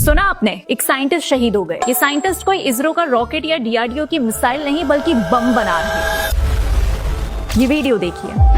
सुना आपने, एक साइंटिस्ट शहीद हो गए। ये साइंटिस्ट कोई इसरो का रॉकेट या डीआरडीओ की मिसाइल नहीं बल्कि बम बना रहे हैं। ये वीडियो देखिए।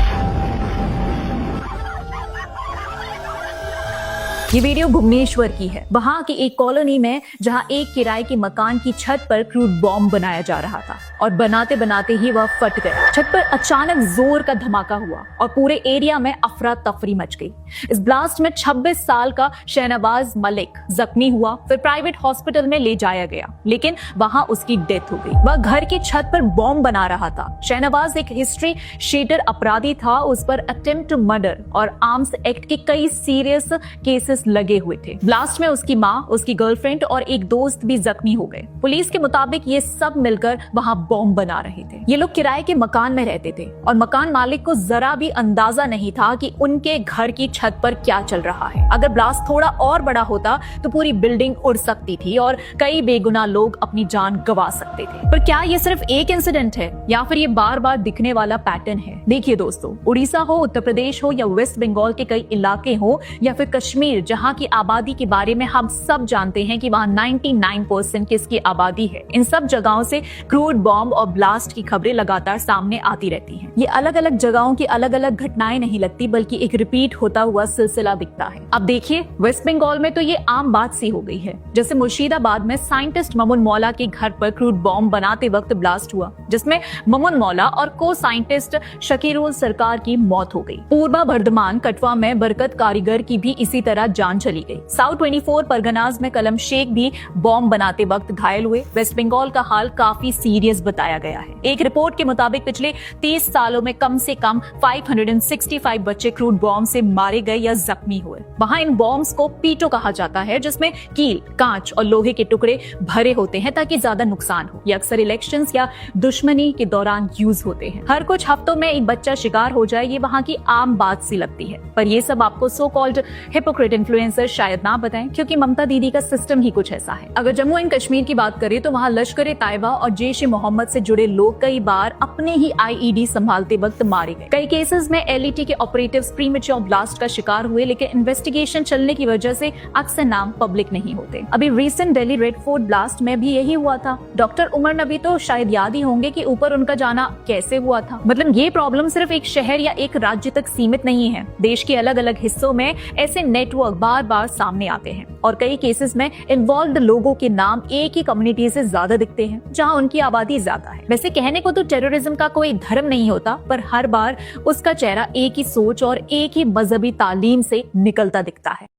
ये वीडियो भुवनेश्वर की है, वहां की एक कॉलोनी में, जहां एक किराए के मकान की छत पर क्रूड बॉम्ब बनाया जा रहा था और बनाते बनाते ही वह फट गया। छत पर अचानक जोर का धमाका हुआ और पूरे एरिया में अफरा तफरी मच गई। इस ब्लास्ट में 26 साल का शहनवाज मलिक जख्मी हुआ, फिर प्राइवेट हॉस्पिटल में ले जाया गया, लेकिन वहां उसकी डेथ हो गई। वह घर की छत पर बॉम्ब बना रहा था। शहनवाज एक हिस्ट्री शीटर अपराधी था। उस पर अटेम्प्ट टू मर्डर और आर्म्स एक्ट के कई सीरियस केसेस लगे हुए थे। ब्लास्ट में उसकी माँ, उसकी गर्लफ्रेंड और एक दोस्त भी जख्मी हो गए। पुलिस के मुताबिक ये सब मिलकर वहां बॉम्ब बना रहे थे। ये लोग किराए के मकान में रहते थे और मकान मालिक को जरा भी अंदाजा नहीं था कि उनके घर की छत पर क्या चल रहा है। अगर ब्लास्ट थोड़ा और बड़ा होता तो पूरी बिल्डिंग उड़ सकती थी और कई बेगुनाह लोग अपनी जान गंवा सकते थे। पर क्या ये सिर्फ एक इंसिडेंट है या फिर ये बार बार दिखने वाला पैटर्न है? देखिए दोस्तों, उड़ीसा हो, उत्तर प्रदेश हो या वेस्ट बंगाल के कई इलाके हो या फिर कश्मीर, जहां की आबादी के बारे में हम सब जानते हैं कि वहां 99% किसकी आबादी है, इन सब जगहों से क्रूड बॉम्ब और ब्लास्ट की खबरें लगातार सामने आती रहती हैं। ये अलग अलग जगहों की अलग अलग घटनाएं नहीं लगती, बल्कि एक रिपीट होता हुआ सिलसिला दिखता है। अब देखिए, वेस्ट बंगाल में तो ये आम बात सी हो गई है। जैसे मुर्शिदाबाद में साइंटिस्ट ममुन मौला के घर पर क्रूड बॉम्ब बनाते वक्त ब्लास्ट हुआ, जिसमें ममुन मौला और को साइंटिस्ट शकीरुल सरकार की मौत हो गई। पूर्वा बर्धमान कटवा में बरकत कारीगर की भी इसी तरह जान चली गई। साउथ 24 परगनाज में कलम शेख भी बॉम्ब बनाते वक्त घायल हुए। वेस्ट बंगाल का हाल काफी सीरियस बताया गया है। एक रिपोर्ट के मुताबिक पिछले 30 सालों में कम से कम 565 बच्चे क्रूड बॉम्ब से मारे गए या जख्मी हुए। वहां इन बॉम्ब्स को पीटो कहा जाता है, जिसमें कील, कांच और लोहे के टुकड़े भरे होते हैं ताकि ज्यादा नुकसान हो। ये अक्सर इलेक्शंस या दुश्मनी के दौरान यूज होते हैं। हर कुछ हफ्तों में एक बच्चा शिकार हो जाए, ये वहां की आम बात सी लगती है। पर ये सब आपको सो कॉल्ड हिपोक्रेट इन्फ्लुएंसर शायद ना बताएं, क्योंकि ममता दीदी का सिस्टम ही कुछ ऐसा है। अगर जम्मू एंड कश्मीर की बात करें तो वहां लश्कर तैयबा और जैश ए मोहम्मद से जुड़े लोग कई बार अपने ही आईईडी संभालते वक्त मारे गए। कई केसेस में एलईटी के ऑपरेटिव्स प्रीमेच्योर ब्लास्ट का शिकार हुए, लेकिन इन्वेस्टिगेशन चलने की वजह से अक्सर नाम पब्लिक नहीं होते। अभी recent Delhi red fort blast में भी यही हुआ था। डॉक्टर उमर नबी तो शायद याद ही होंगे कि ऊपर उनका जाना कैसे हुआ था। मतलब ये प्रॉब्लम सिर्फ एक शहर या एक राज्य तक सीमित नहीं है। देश के अलग अलग हिस्सों में ऐसे नेटवर्क बार बार सामने आते हैं और कई केसेस में इन्वॉल्व्ड लोगों के नाम एक ही कम्युनिटी से ज्यादा दिखते हैं, जहां उनकी आबादी ज्यादा है। वैसे कहने को तो टेररिज्म का कोई धर्म नहीं होता, पर हर बार उसका चेहरा एक ही सोच और एक ही मजहबी तालीम से निकलता दिखता है।